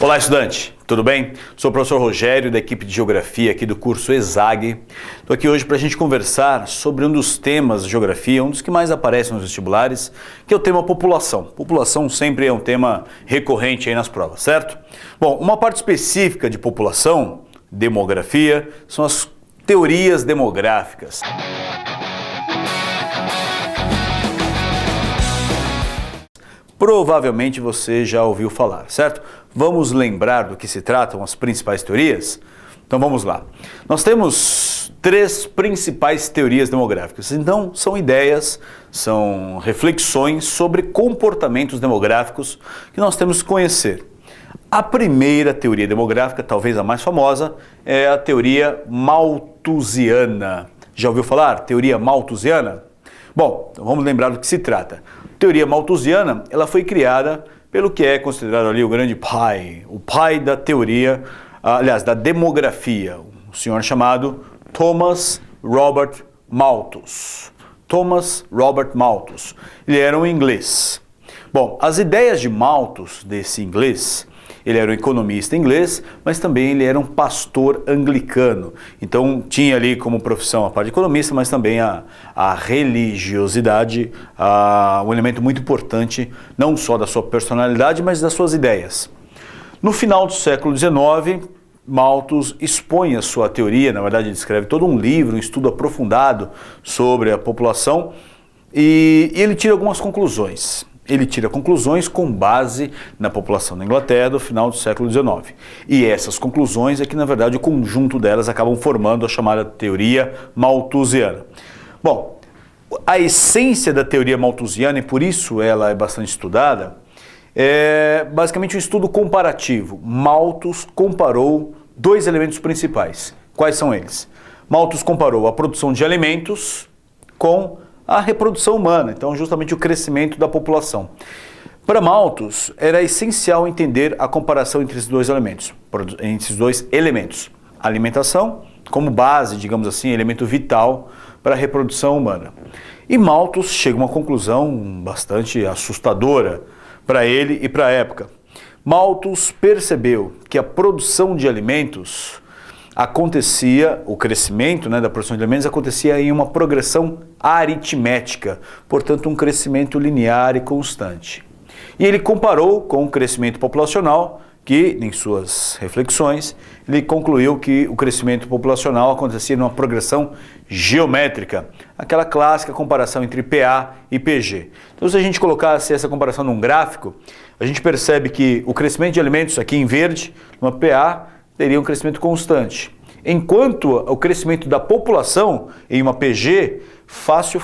Olá, estudante, tudo bem? Sou o professor Rogério, da equipe de Geografia aqui do curso ESAG. Estou aqui hoje para a gente conversar sobre um dos temas de Geografia, um dos que mais aparecem nos vestibulares, que é o tema população. População sempre é um tema recorrente aí nas provas, certo? Bom, uma parte específica de população, demografia, são as teorias demográficas. Provavelmente você já ouviu falar, certo? Vamos lembrar do que se tratam as principais teorias? Então vamos lá. Nós temos três principais teorias demográficas. Então são ideias, são reflexões sobre comportamentos demográficos que nós temos que conhecer. A primeira teoria demográfica, talvez a mais famosa, é a teoria malthusiana. Já ouviu falar? Teoria malthusiana? Bom, então vamos lembrar do que se trata. A teoria malthusiana, ela foi criada pelo que é considerado ali o grande pai, o pai da teoria, aliás, da demografia, um senhor chamado Thomas Robert Malthus. Thomas Robert Malthus. Ele era um inglês. Bom, as ideias de Malthus, desse inglês, ele era um economista inglês, mas também ele era um pastor anglicano. Então tinha ali como profissão a parte de economista, mas também a religiosidade, um elemento muito importante, não só da sua personalidade, mas das suas ideias. No final do século XIX, Malthus expõe a sua teoria, na verdade ele escreve todo um livro, um estudo aprofundado sobre a população, e ele tira algumas conclusões. Ele tira conclusões com base na população da Inglaterra do final do século XIX. E essas conclusões é que, na verdade, o conjunto delas acabam formando a chamada teoria malthusiana. Bom, a essência da teoria malthusiana, e por isso ela é bastante estudada, é basicamente um estudo comparativo. Malthus comparou dois elementos principais. Quais são eles? Malthus comparou a produção de alimentos com a reprodução humana, então justamente o crescimento da população. Para Malthus, era essencial entender a comparação entre esses dois elementos. A alimentação como base, digamos assim, elemento vital para a reprodução humana. E Malthus chega a uma conclusão bastante assustadora para ele e para a época. Malthus percebeu que a produção de alimentos acontecia, o crescimento da produção de alimentos acontecia em uma progressão aritmética, portanto um crescimento linear e constante. E ele comparou com o crescimento populacional, que em suas reflexões ele concluiu que o crescimento populacional acontecia numa progressão geométrica, aquela clássica comparação entre PA e PG. Então se a gente colocasse essa comparação num gráfico, a gente percebe que o crescimento de alimentos aqui em verde, numa PA, teria um crescimento constante. Enquanto o crescimento da população em uma PG, fácil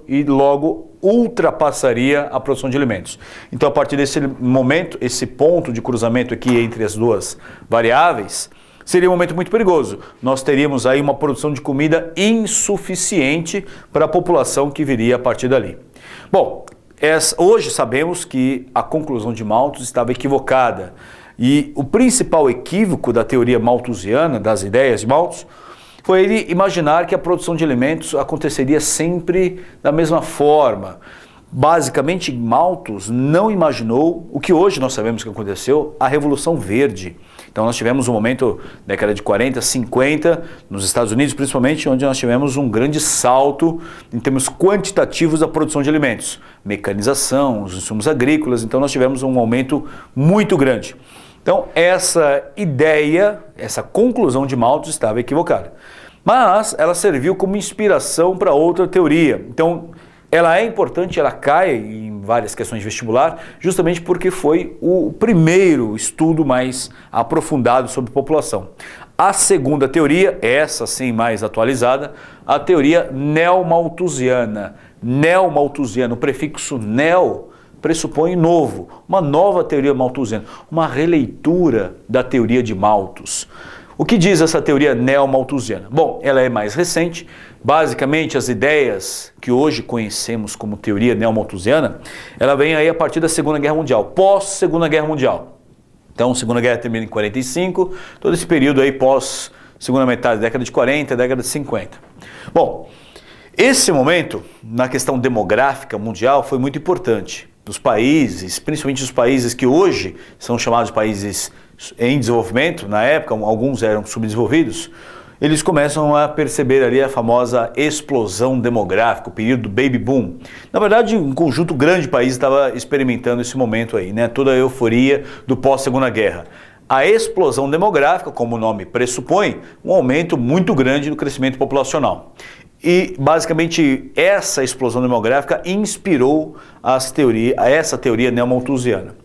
e logo ultrapassaria a produção de alimentos. Então a partir desse momento, esse ponto de cruzamento aqui entre as duas variáveis, seria um momento muito perigoso. Nós teríamos aí uma produção de comida insuficiente para a população que viria a partir dali. Bom, hoje sabemos que a conclusão de Malthus estava equivocada. E o principal equívoco da teoria malthusiana, das ideias de Malthus, foi ele imaginar que a produção de alimentos aconteceria sempre da mesma forma. Basicamente, Malthus não imaginou o que hoje nós sabemos que aconteceu, a Revolução Verde. Então nós tivemos um momento, década de 40, 50, nos Estados Unidos principalmente, onde nós tivemos um grande salto em termos quantitativos da produção de alimentos. Mecanização, os insumos agrícolas, então nós tivemos um aumento muito grande. Então essa ideia, essa conclusão de Malthus estava equivocada. Mas ela serviu como inspiração para outra teoria. Então ela é importante, ela cai em várias questões de vestibular, justamente porque foi o primeiro estudo mais aprofundado sobre população. A segunda teoria, essa sim mais atualizada, a teoria neomalthusiana. Neomalthusiana, o prefixo neo pressupõe novo, uma nova teoria malthusiana, uma releitura da teoria de Malthus. O que diz essa teoria neomalthusiana? Bom, ela é mais recente. Basicamente, as ideias que hoje conhecemos como teoria neomalthusiana, ela vem aí a partir da Segunda Guerra Mundial, pós-Segunda Guerra Mundial. Então, a Segunda Guerra termina em 45, todo esse período aí pós segunda metade da década de 40, década de 50. Bom, esse momento, na questão demográfica mundial, foi muito importante. Dos países, principalmente os países que hoje são chamados de países em desenvolvimento, na época, alguns eram subdesenvolvidos, eles começam a perceber ali a famosa explosão demográfica, o período do baby boom. Na verdade, um conjunto grande de países estava experimentando esse momento aí, né? Toda a euforia do pós-Segunda Guerra. A explosão demográfica, como o nome pressupõe, um aumento muito grande do crescimento populacional. E, basicamente, essa explosão demográfica inspirou essa teoria neomalthusiana.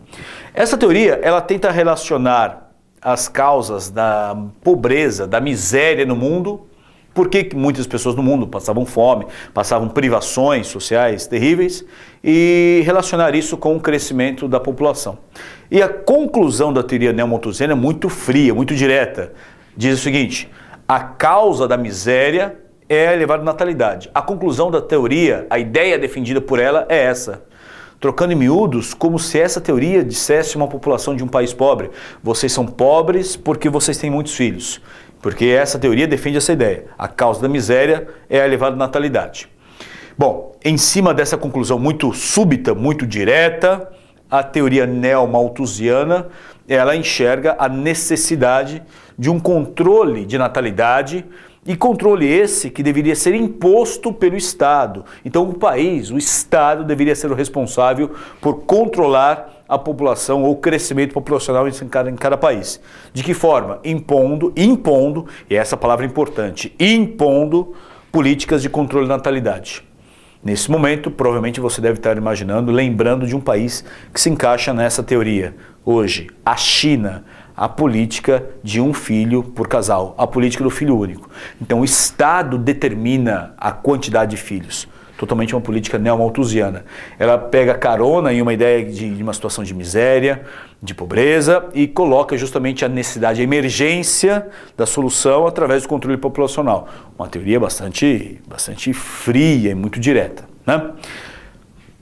Essa teoria, ela tenta relacionar as causas da pobreza, da miséria no mundo, por que muitas pessoas no mundo passavam fome, passavam privações sociais terríveis, e relacionar isso com o crescimento da população. E a conclusão da teoria neomalthusiana é muito fria, muito direta. Diz o seguinte: a causa da miséria é a elevada natalidade. A conclusão da teoria, a ideia defendida por ela é essa. Trocando em miúdos, como se essa teoria dissesse a uma população de um país pobre: vocês são pobres porque vocês têm muitos filhos. Porque essa teoria defende essa ideia. A causa da miséria é a elevada natalidade. Bom, em cima dessa conclusão muito súbita, muito direta, a teoria neomalthusiana, ela enxerga a necessidade de um controle de natalidade, e controle esse que deveria ser imposto pelo Estado. Então o país, o Estado, deveria ser o responsável por controlar a população ou o crescimento populacional em cada país. De que forma? Impondo, e essa palavra é importante, impondo políticas de controle da natalidade. Nesse momento, provavelmente você deve estar imaginando, lembrando de um país que se encaixa nessa teoria. Hoje, a China. A política de um filho por casal, a política do filho único. Então o Estado determina a quantidade de filhos, totalmente uma política neomalthusiana. Ela pega carona em uma ideia de uma situação de miséria, de pobreza, e coloca justamente a necessidade, a emergência da solução através do controle populacional. Uma teoria bastante fria e muito direta, né?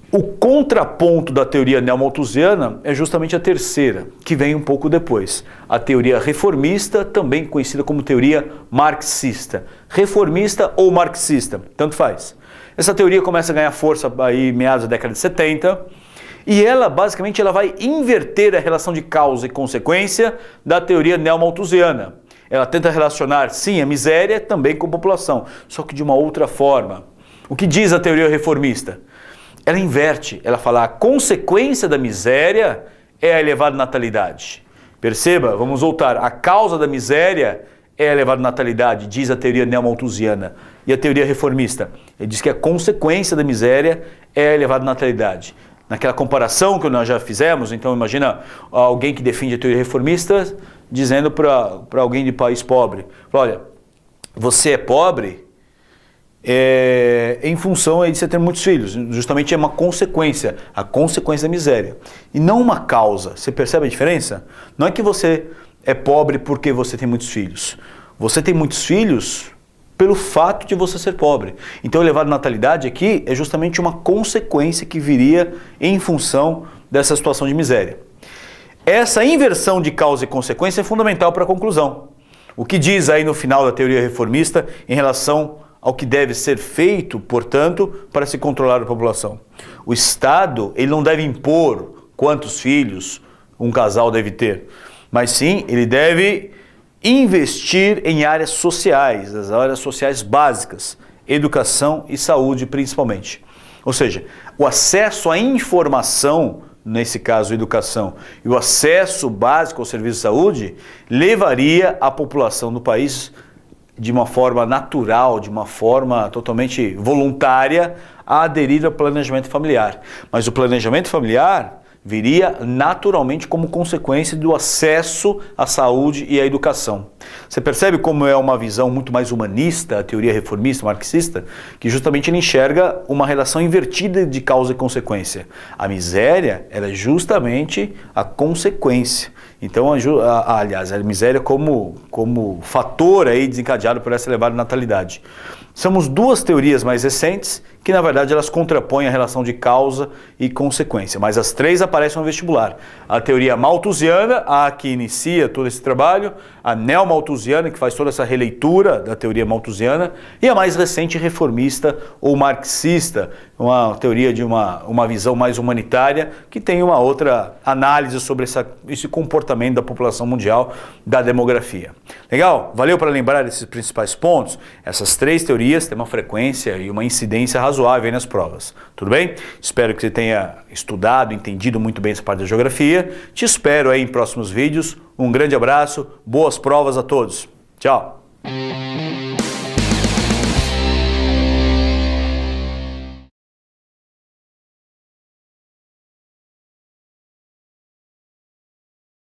O contraponto da teoria neomalthusiana é justamente a terceira, que vem um pouco depois. A teoria reformista, também conhecida como teoria marxista. Reformista ou marxista, tanto faz. Essa teoria começa a ganhar força aí meados da década de 70, e ela basicamente vai inverter a relação de causa e consequência da teoria neomalthusiana. Ela tenta relacionar, sim, a miséria também com a população, só que de uma outra forma. O que diz a teoria reformista? Ela inverte, ela fala: a consequência da miséria é a elevada natalidade. Perceba, vamos voltar, a causa da miséria é a elevada natalidade, diz a teoria neomalthusiana. E a teoria reformista? Ele diz que a consequência da miséria é a elevada natalidade. Naquela comparação que nós já fizemos, então imagina alguém que defende a teoria reformista dizendo para alguém de país pobre: olha, você é pobre em função aí de você ter muitos filhos, justamente é uma consequência, a consequência da miséria, e não uma causa. Você percebe a diferença? Não é que você é pobre porque você tem muitos filhos, você tem muitos filhos pelo fato de você ser pobre. Então a elevada natalidade aqui é justamente uma consequência que viria em função dessa situação de miséria. Essa inversão de causa e consequência é fundamental para a conclusão. O que diz aí no final da teoria reformista em relação ao que deve ser feito, portanto, para se controlar a população? O Estado, ele não deve impor quantos filhos um casal deve ter, mas sim, ele deve investir em áreas sociais, as áreas sociais básicas, educação e saúde principalmente. Ou seja, o acesso à informação, nesse caso educação, e o acesso básico ao serviço de saúde, levaria a população do país de uma forma natural, de uma forma totalmente voluntária, a aderir ao planejamento familiar. Mas o planejamento familiar viria naturalmente como consequência do acesso à saúde e à educação. Você percebe como é uma visão muito mais humanista, a teoria reformista, marxista, que justamente ele enxerga uma relação invertida de causa e consequência. A miséria era justamente a consequência. Então, aliás, a miséria como fator aí desencadeado por essa elevada natalidade. Somos duas teorias mais recentes que na verdade elas contrapõem a relação de causa e consequência, mas as três aparecem no vestibular. A teoria malthusiana, a que inicia todo esse trabalho, a neomalthusiana, que faz toda essa releitura da teoria malthusiana, e a mais recente reformista ou marxista, uma teoria de uma visão mais humanitária, que tem uma outra análise sobre esse comportamento da população mundial, da demografia. Legal? Valeu para lembrar desses principais pontos? Essas três teorias têm uma frequência e uma incidência razoável nas provas. Tudo bem? Espero que você tenha estudado, entendido muito bem essa parte da geografia. Te espero aí em próximos vídeos. Um grande abraço, boas provas a todos. Tchau!